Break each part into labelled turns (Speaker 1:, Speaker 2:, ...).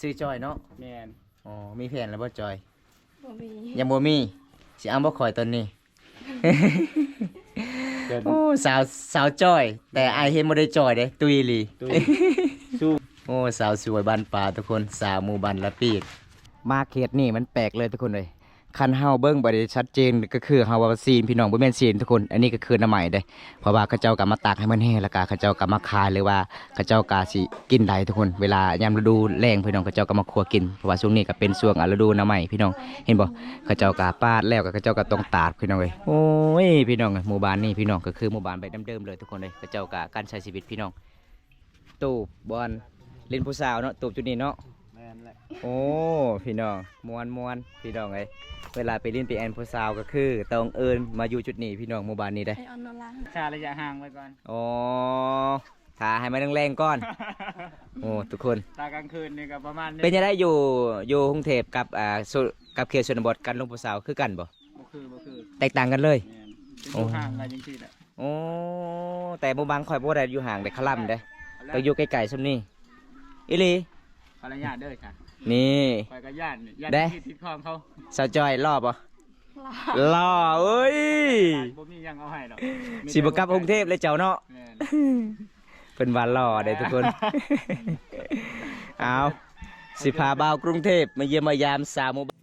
Speaker 1: ซื้อจอยเนาะ
Speaker 2: แม่น
Speaker 1: อ๋อมีแผนแล้วบ่จอย
Speaker 3: บ่มี
Speaker 1: ยังบ่มีสิเอาบ่ข่อยตอนนี้
Speaker 2: เกิด
Speaker 1: โอ้สาวจอย แต่ไอายเห็นบ่ได้จอยเด้ตุยอีหลี
Speaker 2: ตุ้ยสู้
Speaker 1: โอ้สาวสวยบ้านป่าทุกคนสาวหมู่บ้านละปีดมาเขตนี่มันแปลกเลยทุกคนเลยคันเฮาเบิ่งบ่ได้ชัดเจนก็คือเฮาว่าซีนพี่น้องบ่แม่นซีนทุกคนอันนี้ก็คือน้ำใหม่เด้เพราะว่าเขาเจ้าก็มาตากให้มันแห้งแล้วก็เขาเจ้าก็มาขายหรือว่าเขาเจ้าก็สิกินได้ทุกคนเวลายามฤดูแล้งพี่น้องเขาเจ้าก็มาคั่วกินเพราะว่าช่วงนี้ก็เป็นช่วงฤดูน้ำใหม่พี่น้องเห็นบ่เขาเจ้าก็ปาดแล้วก็เขาเจ้าก็ต้องตากพี่น้องเอ้ยโอ้ยพี่น้องเอ้ยหมู่บ้านนี้พี่น้องก็คือหมู่บ้านแบบเดิมๆเลยทุกคนเลยเขาเจ้าก็การใช้ชีวิตพี่น้องตูบบอลเล่นผู้สาวเนาะตูบจุดนี้เนาะ
Speaker 2: แม่นแหละ
Speaker 1: โอ้พี่น้องมวนพี่น้องเอ้ยเวลาไปเล่นไปแอนผู้สาวก็คือต้องเอิญมาอยู่จุดนี้พี่น้องหมู่บ้านนี้ได้
Speaker 3: ให้ออนนอนล้าง
Speaker 2: ชาระยะห่างไว้ก่อน
Speaker 1: อ๋อถ้าให้มันแรงๆก่อน โอ้ทุกคน
Speaker 2: ตากลางคืนนี่ก็ประมาณนี้
Speaker 1: เป็นยังไงอยู่กรุงเทพกับกับเขตชนบทกันลงผู้สาวคือกันบ่
Speaker 2: บ่คือ
Speaker 1: แตกต่างกันเลย
Speaker 2: แม่นเป็นอยู่ห่างกันจังซี่แหละ
Speaker 1: โอ้แต่หมู่บ้านข่อยบ่ได้อยู่ห่างได้คล่ำได้ต้องอยู่ใกล้ๆซุมนี้อีหลี
Speaker 2: ขออนุญาตเด้อค่ะ
Speaker 1: นี่
Speaker 2: คอยก็ญาติญาติ
Speaker 1: ได้
Speaker 2: ที่ติดคลองเขา
Speaker 1: สาวจอยรอบบ่
Speaker 3: ลา
Speaker 1: ล่อเอ้ย
Speaker 2: บ่มีหยังเอาให้ดอกมี
Speaker 1: สิบกลับกรุงเทพเลยเจ้าเนาะ
Speaker 2: แม่น
Speaker 1: เป็นวันหล่อเด้ทุกคน เอาสิพาบ่าวกรุงเทพมาเยี่ยมมายามสาวหมู่บ้าน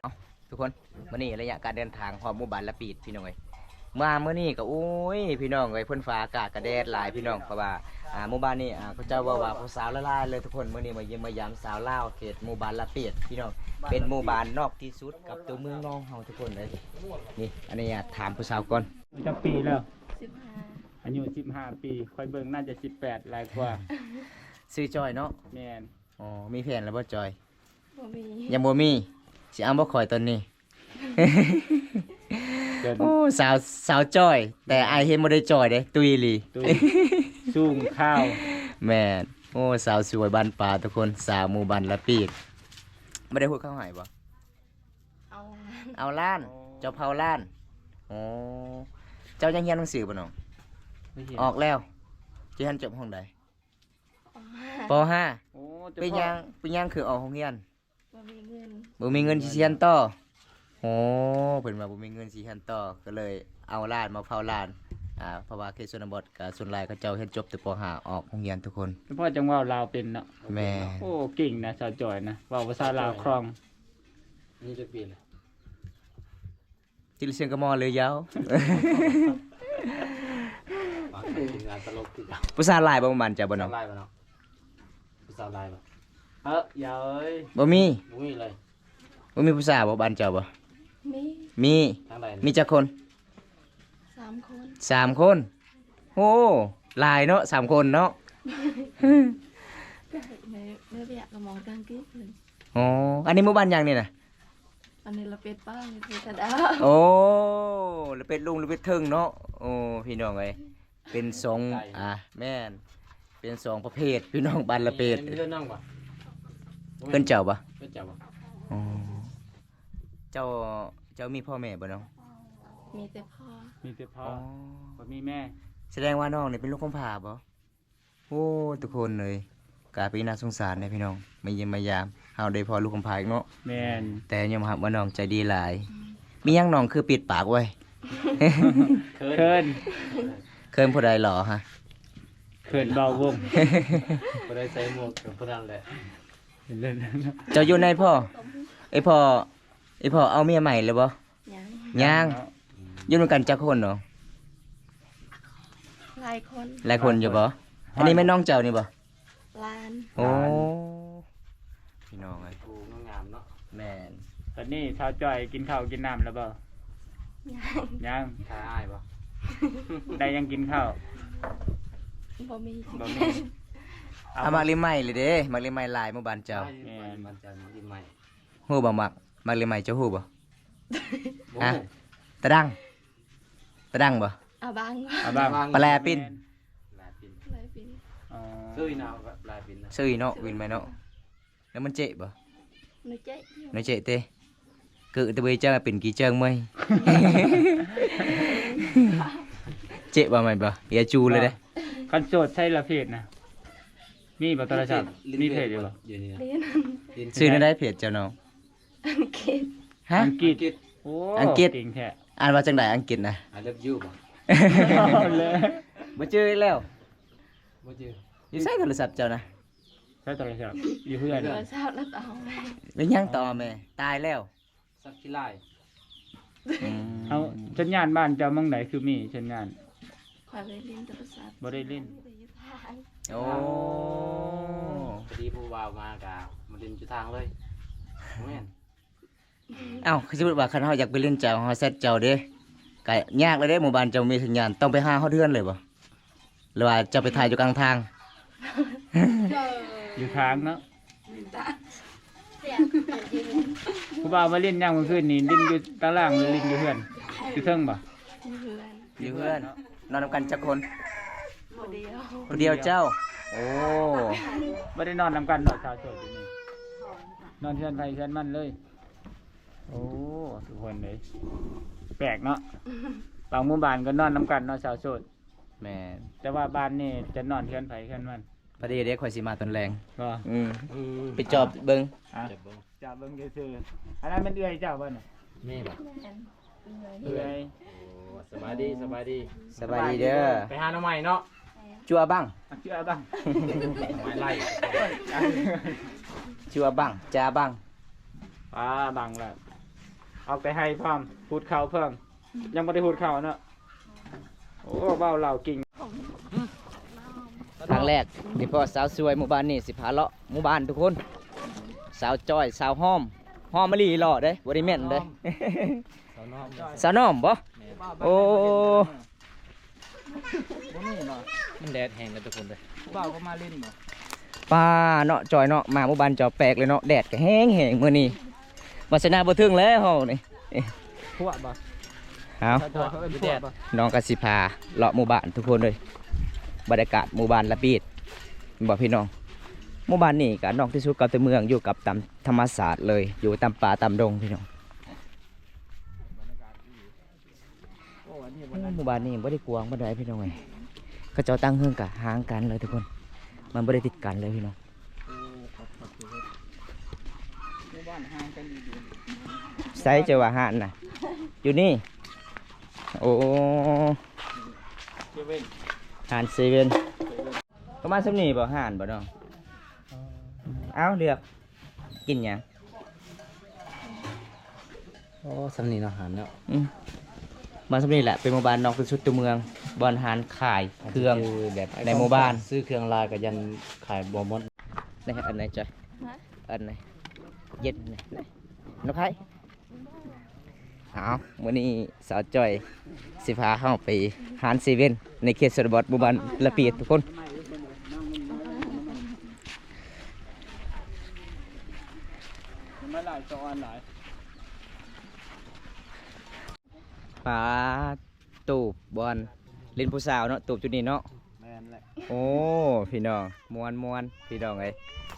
Speaker 1: เอาทุกคนมื่อนี้ระยะการเดินทางหอมหมู่บ้านละปีดพี่น้องเอ้ยมาเมื่อนี้ก็โอ้ยพี่น้องเอ้ยเพิ่นฟ้าอากาศกระแดดหลายพี่น้องเพราะว่าหมู่บ้านนี้เขาเจ้าว่าผู้สาวละลายเลยทุกคนมื่อนี้มาเยี่ยมมายามสาวลาวเขตหมู่บ้านละปีดพี่น้องเป็นหมู่บ้านนอกที่สุดกับตัวเมืองน้องเฮาทุกคนเลยนี่อันนี้ถามผู้สาวก่อน
Speaker 2: จักปีแล้ว
Speaker 3: 15
Speaker 2: อายุ15 ปีคอยเบิ่งน่าจะ18หลายกว่า
Speaker 1: ซื้อจอยเนาะ
Speaker 2: แม่น
Speaker 1: อ๋อมีแผนแล้วบ่จอย
Speaker 3: บ่มี
Speaker 1: ยังบ่มีสิเอาบ่ข่อยตอนนี้
Speaker 2: เกิด
Speaker 1: โอ้สาวจอย แต่ไอายเห็นบ่ได้จอยเด้ตุยอีหลี
Speaker 2: ตุ้ยสูงข้าว
Speaker 1: แม่นโอ้สาวสวยบ้านป่าทุกคนสาวหมู่บ้านละปีดไม่ได้พูดเข้าหายบ่
Speaker 3: เอา
Speaker 1: เอาล้าน เจ้าเผาล้านโอ้เจ้ายังเรียนหนังสือบ่น้องออกแล้วสิหันจบห้องใดป .5
Speaker 2: โอ้
Speaker 1: เป็นยังคือออกโรงเรียน
Speaker 3: บ่มีเงิน
Speaker 1: บ่มีเงินสิเรียนต่อโอ้เพิ่นว่าบ่มีเงินสิเรียนต่อก็เลยเอาล้านมาเผาล้านเพราะว่าเขตชนบทกับส่วนหลายเขาเจ้าเฮ็ดจบแต่ป .5 ออกโรงเรียนทุกคน
Speaker 2: พ่อจังว่าลาวเป็นเนาะ
Speaker 1: แม่
Speaker 2: โอ้เก่งนะสาวจอยนะเว้าภาษาลาวคล่อง
Speaker 4: นี่จะเปลี่ยนเลย
Speaker 1: จิลเสียงกระมอเลยยาว
Speaker 4: ปากเป็นงานตลกที่
Speaker 1: ผู้สาวหลายบ่ประมาณจะบ่
Speaker 4: สา
Speaker 1: น้อ
Speaker 4: ว
Speaker 1: ง
Speaker 4: ลายป่ะเนาะสาวลายป่ะ
Speaker 2: อย่าเอ้ย
Speaker 1: บ่มี
Speaker 4: มุ้ยเลย
Speaker 1: บ่มีผู้สาวบ่บ้านเจ้าบ่
Speaker 3: มี
Speaker 1: มี
Speaker 4: ทางใด
Speaker 1: มีจักคน
Speaker 3: 3 คน
Speaker 1: 3 คนโอ้หลายเนาะ3 คนเนาะ
Speaker 3: ในเรียกกับหมอกลางกิ๊กเลย
Speaker 1: อ๋ออันนี้หมู่บ้านหยังนี่น่ะ
Speaker 3: อันนี้เราเป็ดป้านี่คือตะดา
Speaker 1: โอ้หรือเป็ดลุงหรือเป็ดเทิงเนาะโอ้พี่น้องเอ้ยเป็นสองแม่นเป็นสองประเภทพี่น้องบ้านละเป็ด
Speaker 4: เพื่อนนั่งป่ะ
Speaker 1: เพิ่นเจ้าบ่
Speaker 4: เพื่อนจับป่ะ
Speaker 1: อ๋อเจ้ามีพ่อแม่บ่น้อง
Speaker 3: มีแต่พ่อ
Speaker 2: มีแต่พ่อ
Speaker 1: อ๋อ
Speaker 2: บ่มีแม่
Speaker 1: แสดงว่าน้องนี่เป็นลูกกำพร้าบ่โอ้ทุกคนเลยกลายเป็นน่าสงสารนะพี่น้องมาเยี่ยมมายามเฮาได้พอลูกกำพร้าอีกเนาะ
Speaker 2: แม่น
Speaker 1: แต่ยอมรับว่าน้องใจดีหลาย มีหยังน้องคือปิดปากไว้
Speaker 2: เคิน
Speaker 1: เคยผู้ใดหรอฮะ
Speaker 2: เคินเบาวง
Speaker 4: ก็ได้ใส่หมวกกับพนันแหละ
Speaker 2: เล่น
Speaker 1: เจ้าอยู่ในพ่อไอพ่อเอาเมียใหม่เลยบ่
Speaker 3: ยัง
Speaker 1: ยังอยู่ด้วยกันจักคนเนาะ
Speaker 3: หลายคน
Speaker 1: หลายคนอยู่บ่อันนี้แม่น้องเจ้านี่บ่
Speaker 3: ลาน
Speaker 1: โอ้พี่น้องไอ้
Speaker 4: กูงามเนาะ
Speaker 1: แม่น
Speaker 2: ตอนนี้ชาวจอยกินข้าวกินน้ำแล้วบ่
Speaker 3: ยัง
Speaker 2: ยัง
Speaker 4: ทายอ้ายป่ะ
Speaker 2: ได้ยังกินข้าว
Speaker 3: บ่มี
Speaker 2: บ่มี
Speaker 1: เอามักลิใหม่เลยเด้มักลิใหม่หลายหมู่บ้านเจ้า
Speaker 4: มันจะยิ้มใหม่
Speaker 1: ฮู้บ่มักลิใหม่เจ้าฮู้บ่
Speaker 4: โอ้
Speaker 1: ฮะ ตะดังบ่
Speaker 3: เอาบาง
Speaker 2: เอาบ้าง
Speaker 1: ปลาปิ้น
Speaker 4: ลายปิน
Speaker 3: หลายปี
Speaker 2: อ๋อ
Speaker 4: ซื้อหนาวลายปินนะ
Speaker 1: ซื้อเนาะวินไหมเนาะแล้วมันเจ๊บ่
Speaker 3: นึกใจอยู่
Speaker 1: nó chạy tê cự từ bây giờ là biển kỳ trơn mây เจ๊บ่แม่นบ่อย่าจูเลยเด้
Speaker 2: คันโสดใช่ละเพจนะมีบ่โทรศัพท์มีเพจอยู่บ่
Speaker 4: อยู่นี่นะ
Speaker 3: เรียน
Speaker 4: ลิ้น
Speaker 1: ชื่อนั่นได้เพจเจ้าน้อง
Speaker 3: อังกฤษ
Speaker 1: ฮะ
Speaker 2: อังกฤษโอ้
Speaker 1: อังกฤษ
Speaker 2: เก่งแท้
Speaker 1: อ่านว่าจังไดอังกฤษนะ
Speaker 4: I love you บ่
Speaker 2: เอาเลย
Speaker 1: บ่เจออีกแล้ว
Speaker 4: บ่เจอ
Speaker 1: อยู่ใช้โทรศัพท์เจ้านะ
Speaker 2: ใช้โทรศัพท์อยู่เพื่อน
Speaker 3: โทรศัพท์แล้วต่อไป
Speaker 1: เป็นยังต่อแม่ตายแล้ว
Speaker 4: สักขี้ลาย
Speaker 2: เอาสัญญาณบ้านเจ้ามั่งไหนคือมีสัญญาณ
Speaker 3: คอยไปเรียนโทรศัพท์
Speaker 2: บ่ได้เล่น
Speaker 3: ไปอยู่ทาง
Speaker 1: โอ้
Speaker 4: พอดีผู้บ่าวมากะมาเล่นจุดทางเลยแม่น
Speaker 1: เอ้าคือสมมุติว่าคันเฮาอยากไปเล่นเจ้าเฮาเซตเจ้าเด้ก็ยากเลยเด้หมู่บ้านเจ้ามีสัญญาณต้องไปหาเฮาเทือนเลยบ่หรือว่าเจ้าไปถ่ายอยู่กลางทาง
Speaker 2: อยู่ทางเนาะ
Speaker 3: เสียงยืน
Speaker 2: ผู้บ่าวมาเล่นย่างเมื่อคืนนี่เล่นอยู่ตารางหรือเล่นอยู่เพื่อนอยู่เทิงบ่
Speaker 3: อยู่เพื่อน
Speaker 1: อยู่เพื่อนนอนนำกันจักคน
Speaker 3: คนเดียว
Speaker 1: คนเดียวเจ้า โอ้
Speaker 2: บ่ได้นอนนำกันดอกชาวโสดอยู่นี่นอนเพื่อนไผเพื่อนมันเลย โอ้ทุกคนเลยแปลกเนาะบางหมู่บ้านก็นอนนำกันเนาะชาวโสด
Speaker 1: แม่น
Speaker 2: แต่ว่าบ้านนี่จะนอนเพื่อนไผเพื่อนมัน
Speaker 1: พอดีเด็กข่อยสิมาตอนแรง
Speaker 2: ก็
Speaker 1: ไปจอบเบิ่ง
Speaker 2: อ่ะ
Speaker 4: จะเบิ่ง
Speaker 2: จับเบิ่งซื่อๆอันนั้นมันเอื้อยเจ้าบ่น่ะ
Speaker 4: แม่บ่
Speaker 2: เอื้อย
Speaker 4: โอ้สบายดีสบายดี
Speaker 1: สบายดีเด้อ
Speaker 4: ไปหาหน่อไม้เนาะ
Speaker 1: จัวบัง
Speaker 2: อ่ะเชื่อบ้าง
Speaker 4: หน่อไม้ไล่
Speaker 1: จัวบังจาบัง
Speaker 2: ป้าบังแล้วเอาไปให้พร้อมพูดข่าวเพิ่มยังบ่ได้พูดข่าวเนาะโอ้เว้าเหล่ากิ่ง
Speaker 1: ครั้งแรกนี่พ่อสาวสวยหมู่บ้านนี่สิพาเลาะหมู่บ้านทุกคน สาวจ้อยสาวห้อมห้อมมะลิหล่อเด้บ่ได้แม่นเด้
Speaker 4: สาวนอก
Speaker 1: สาวน้อมบ่โอ้
Speaker 2: บ่มีบ่
Speaker 4: มันแดดแห้งกันทุกคนเลย
Speaker 2: ผู้บ่าวก็มาเล่นบ่
Speaker 1: ป้าเนาะจอยเนาะมาหมู่บ้านจอแปลกเลยเนาะแดดก็แห้งมื้อนี้วาสนาบ่ถึงแล้วเฮานี่
Speaker 2: พวกบ่
Speaker 1: เอา
Speaker 2: ชาวโสดเขาเป็นพวกบ่
Speaker 1: น้องก็สิพาเลาะหมู่บ้านทุกคนเลยบรรยากาศหมู่บ้านละปีดบอกพี่น้องหมู่บ้านนี่ก็นอกที่สุดกับตัวเมืองอยู่กับตามธรรมศาสตร์เลยอยู่ตามป่าตามดงพี่น้อง
Speaker 2: โอ้อันนี้บ่
Speaker 1: หมู่บ้านนี่บ่ได้กวางบ่ได้พี่น้องเอ้ยเขาเจ้าตั้งเฮือนกะห่างกันเลยทุกคน มันบ่ได้ติดกันเลยพี่น้อง
Speaker 2: หมู่บ้านห่างกันดี
Speaker 1: ไซส์เจาว่าห่านน่ะอยู่นี่โอ้
Speaker 2: ๆเจะเว้น
Speaker 1: ห่านเซเว่นประมาณสักนี้บ่ห่านบ่น้องเอาเลือกกินหยัง
Speaker 4: โอ้สำนีเนาะหันเนาะ
Speaker 1: บ้านสำนีแหละเป็นหมู่บ้านนอกที่สุดตัวเมืองบ้านหารขายเครื่อง
Speaker 4: แบบ
Speaker 1: ในหมู่บ้าน
Speaker 4: ซื้อเครื่องลายกับยันขายบ่หมด
Speaker 1: นี่อันไหนจ้ะ
Speaker 3: ฮะ
Speaker 1: อันไหนเย็ดไหนไหนนกไผ่เอาวันนี้สาวจ้อยสิพาเข้าไปหารเซเว่นในเขตชนบทหมู่บ้านละเปียดทุกคน
Speaker 2: มันมาหลายซ้อนหลาย
Speaker 1: ปลาตูบบอลเล่นผู้สาวเนาะตูบจุดนี้เนาะ
Speaker 2: แม่นแหละ
Speaker 1: โอ้พี่น้องมวนพี่น้องเอ้ย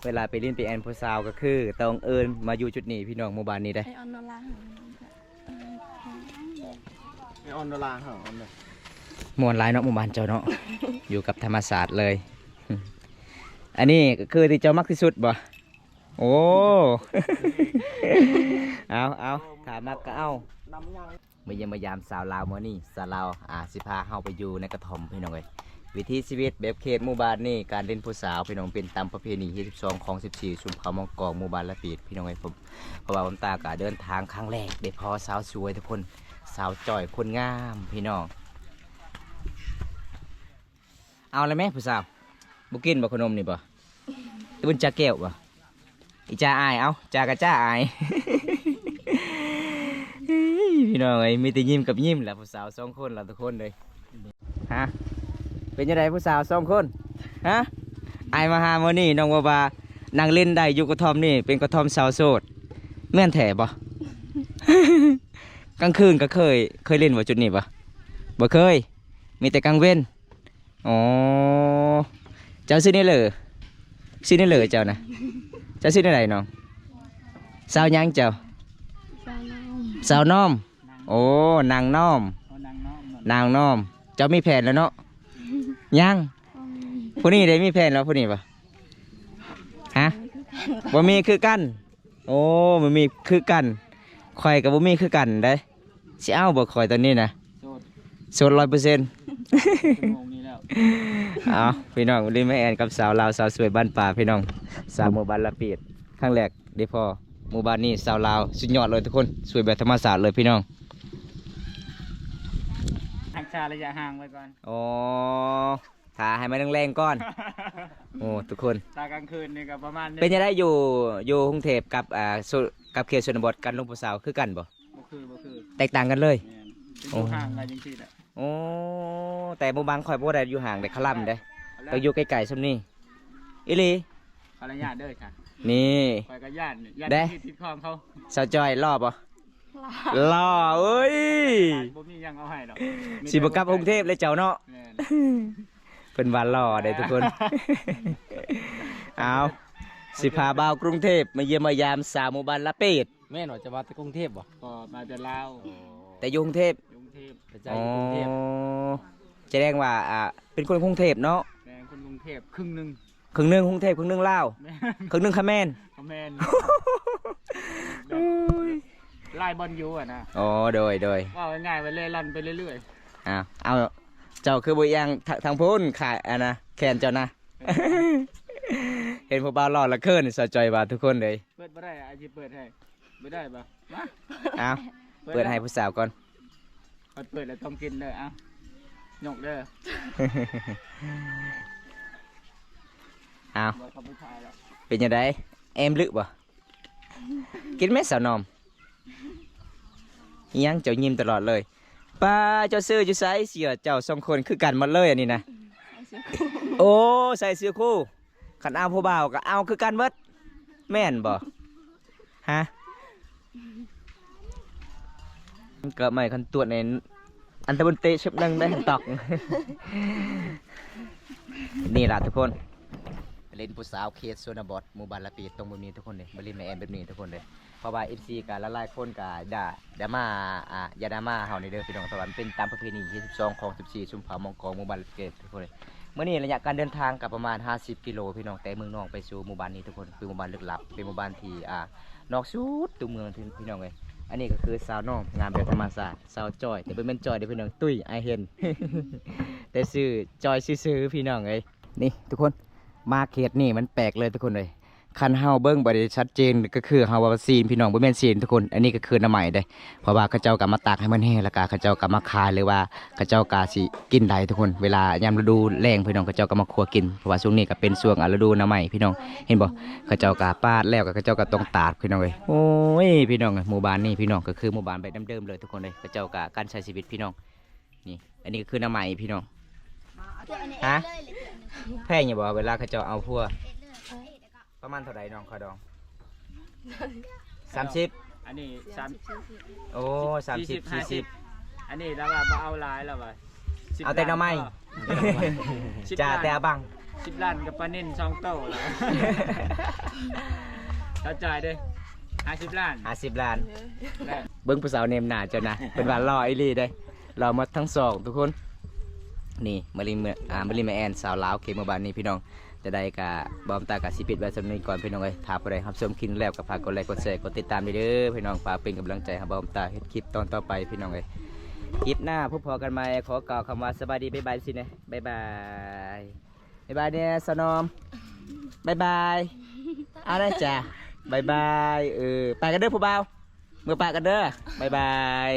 Speaker 1: เวลาไปเล่นไปแอนผู้สาวก็คือต้องเอิญมาอยู่จุดนี้พี่น้องหมู่บ้านนี้ได้
Speaker 3: ไอออนนอลา
Speaker 2: ไอออนดอลลาร์เหรอออนเลย
Speaker 1: มวนหลายเนาะหมู่บ้านเจ้าเนาะ อยู่กับธรรมศาสตร์เลย อันนี้ก็คือที่เจ้ามักที่สุดบ่โอ้ เอาถามมักก็เอา
Speaker 2: น้ำยัง
Speaker 1: มาเยี่ยมมายามสาวลาวมื้อนี้สาวลาวสิพาเฮาไปอยู่ในกระท่อมพี่น้องเอ้ยวิถีชีวิตแบบเขตหมู่บ้านนี่การเล่นผู้สาวพี่น้องเป็นตามประเพณีที่12ของ14ชุมเขามองกองหมู่บ้านละปีดพี่น้องเอ้ยผมเพราะว่าผมตากะเดินทางครั้งแรกได้พอสาวสวยทุกคนสาวจ่อยคนงามพี่น้องเอาเลยไหมผู้สาวบุกินบ่ขนมนี่บ่ตุนจ่าแก้วบ่อีจ่าอายเอาจ่ากะจ่าอาย พี่น้องเอ้ยมีแต่ยิ้มกับยิ้มแหละผู้สาว2คนเราทุกคนเลยฮะเป็นยังไงผู้สาว2คนฮะอายมาหามื้อนี้น้องว่านั่งเล่นได้อยู่กระท่อมนี่เป็นกระท่อมสาวโสดแม่นแท้บ่ กลางคืนก็เคยเล่นบ่จุดนี้บ่บ่เคยมีแต่กลางเว้นอ๋อเจ้าซื้อนี่เลยซื้อนี่เลยเจ้านะเจ้าซื้อนี่ไหนน้องสาวหยังเจ้า
Speaker 3: ซาโนม
Speaker 1: สาวน้อมโอ้นางน้อม
Speaker 2: เอานางน้อง
Speaker 1: นางน้อม เ จ้ามีแผนแล้วเนาะยังผู้นี้ได้มีแผนแล้วผู้นี้ปะฮะบ่มีคือกันโอ้บ่มีคือกันข่อยกับบ่มีคือกันได้สิเอาบ่ข่อยตอนนี้นะ
Speaker 2: โสด
Speaker 1: โสด100%
Speaker 2: ชั่วโมงนี้แล้ว
Speaker 1: เอาพี่น้องลิมแอนกับสาวลาวสาวสวยบ้านป่าพี่น้องสาวหมู่บ้านละเปียดครั้งแรกได้พอหมู่บ้านนี้สาวลาวสุดยอดเลยทุกคนสวยแบบธรรมศาสตร์เลยพี่น้อง
Speaker 2: หักชาระยะห่างไว้ก่อน
Speaker 1: อ๋อถ่าให้มันแรงๆก่อน โอ้ทุกคน
Speaker 2: ตากลางคืนนี่ก็ประมาณ
Speaker 1: เป็นยังไงอยู่กรุงเทพกับกับเขตชนบทกันลงผู้สาวคือกันบ่
Speaker 2: บ่คือ
Speaker 1: แตกต่างกันเลย
Speaker 2: แม่นเป็นอยู่ห่างกันจังซี่แหละ
Speaker 1: โอ้แต่หมู่บ้านข่อยบ่ได้อยู่ห่างได้คล่ำได้ไปอยู่ใกล้ๆซุมนี้อีหลี
Speaker 2: ขออนุญาตเด้อค่ะ
Speaker 1: นี่
Speaker 2: คอยก็ญาตินี่ญาติ
Speaker 1: เด้
Speaker 2: ที่ติดคลองเขา
Speaker 1: สาวจอยรอบบ่
Speaker 3: ลา
Speaker 1: รอเอ้ย
Speaker 2: บ่มีหยังเอาให้ดอก
Speaker 1: สิบกลับกรุงเทพเลยเจ้าเนาะ
Speaker 2: แม่น
Speaker 1: เป็นวันรอได้ทุกคน เอาสิพาบ่าวกรุงเทพมาเยี่ยมมายามสาวหมู่บ้านละเปิด
Speaker 4: แม่นว่าจะมาจากกรุงเทพบ่
Speaker 2: ก็มาจากลาว
Speaker 1: แต่อยู่กรุงเทพ
Speaker 2: กรุงเทพ
Speaker 4: กระจายอยู่กรุงเทพ
Speaker 1: แสดงว่าเป็นคนกรุงเทพเนาะ
Speaker 2: แม่นคนกรุงเทพครึ่งหนึง
Speaker 1: ครึ่งหนึงกรุงเทพครึ่งหนึงลาว
Speaker 2: แม่น
Speaker 1: ครึ่งหนึงเขมร
Speaker 2: เขาแม่นไล่บอลอยู่อ่ะนะ
Speaker 1: อ๋อโดย
Speaker 2: ว่าง่ายๆไปเล่ร่อนไปเรื่อย
Speaker 1: เอาเจ้าคือบุยังทางพ้นขายนะแขนเจ้านะ เห็นพวกบ่าวรอดละเคินสะจอยว่าทุกคนเลย
Speaker 2: ๆเปิดบ่ได้อาชีพเปิดให้ไม่ได้ปะมา
Speaker 1: เอาเปิดให้ผู้สาวก่อน
Speaker 2: เปิดแล้วต้องกินเลยอ่ะหยกเด้อ
Speaker 1: เอา
Speaker 2: บอกเขาผู้ชายแล้ว
Speaker 1: เป็นยังไงแอมลึกบ่กินไหมสาวนอมอิหยังเจ้ายิ้มตลอดเลยป้าเจ้าซื้ออยู่ไซเสียเจ้าสองคนคือกันหมดเลยอันนี้นะ
Speaker 3: ใส่เสื้อคู่
Speaker 1: โอ้ใส่เสื้อคู่ขันเอาผู้บ่าวก็เอาคือกันเบิดแม่นบ่ฮะเกิดใหม่คันตัวจในอันตะบนเตะชุบนึงได้ตอก นี่ล่ะทุกคนเล่นผู้สาวเขตโซนบทหมู่บ้านละปีตรงแบบนี้ทุกคนเลยบริเวณแม่แอนแบบนี้ทุกคนเลยเพราะว่า FC กับหลายๆคนกับด่ามาอย่าด่ามาเฮาในเด้อพี่น้องตะวันเป็นตามประเพณี22ของ14ชุมพามองกองหมู่บ้านละเกตทุกคนเลยเมื่อนี้ระยะการเดินทางกับประมาณ50กิโลพี่น้องแต่เมืองนอกไปสู่หมู่บ้านนี้ทุกคนเป็นหมู่บ้านลึกลับเป็นหมู่บ้านที่นอกสุดตัวเมืองพี่น้องเลยอันนี้ก็คือสาวน้องงานแบบธรรมศาสตร์สาวจอยแต่เป็นจอยเดี๋ยวพี่น้องตุ้ยไอเห็น แต่ชื่อจอยซื่อๆพี่น้องเลยนี่ทุกคนมาเขตนี่มันแปลกเลยทุกคนเลยคันเฮาเบิ้งบ่ได้ชัดเจนก็คือเฮาว่าซีนพี่น้องบ่แม่นซีนทุกคนอันนี้ก็คือน้ำใหม่เด้เพราะว่าเขาเจ้าก็มาตากให้มันแห้งแล้วก็เขาเจ้าก็มาคายหรือว่าเขาเจ้าก็สิกินได้ทุกคนเวลายามฤดูแล้งพี่น้องเขาเจ้าก็มาคั่วกินเพราะว่าช่วงนี้ก็เป็นช่วงฤดูน้ำใหม่พี่น้องเห็นบ่เขาเจ้าก็ปาดแล้วก็เขาเจ้าก็ต้องตากพี่น้องเอ้ยโอ้ยพี่น้องหมู่บ้านนี้พี่น้องก็คือหมู่บ้านแบบเดิมๆเลยทุกคนเลยเขาเจ้าก็การใช้ชีวิตพี่น้องนี่อันนี้ก็คือน้ำใหม่พี่น้องฮะแพงอยู่บ่เวลาเขาเจ้าเอาพวกประมาณเท่าไหร่น้องขอดอง30
Speaker 2: อันนี้
Speaker 1: โอ้30 40
Speaker 2: อันนี้แล้วว่าบ่เอาหลายแล้วว่า
Speaker 1: เอาแต่หน่อไม้ จ่าแต่อาบัง
Speaker 2: 10 ล้านกับปลานิ่น2โต๊ะแล้วเข้าใจเด้50 ล้าน
Speaker 1: 50 ล้าน
Speaker 2: ได้
Speaker 1: เบิ้งผู้สาวเนมหนาเจ้านะ เป็นวันรอไอรีได้รอมาทั้งสองทุกคน นี่มาริแมแอนสาวลาวเขมบานนี่พี่น้อง จะได้กับบอมตากับสิปิดไว้สำนึกก่อนพี่น้องเลยถ้าผู้ใดรับชมคลิปแล้วก็ฝากกดไลค์กดแชร์กดติดตามด้วยเด้อพี่น้องฝากเป็นกำลังใจให้บอมตาเฮ็ดคลิปตอนต่อไปพี่น้องเลยคลิปหน้าพบพอกันใหม่ขอกล่าวคำว่าสบายดีบ๊ายบายสิเนี่ยบ๊ายบายบ๊ายบายเนี่ยสนอมบ๊ายบายเอาได้จ้ะบ๊ายบายไปกันเด้อผู้บ่าวมือปากกันเด้อบ๊ายบาย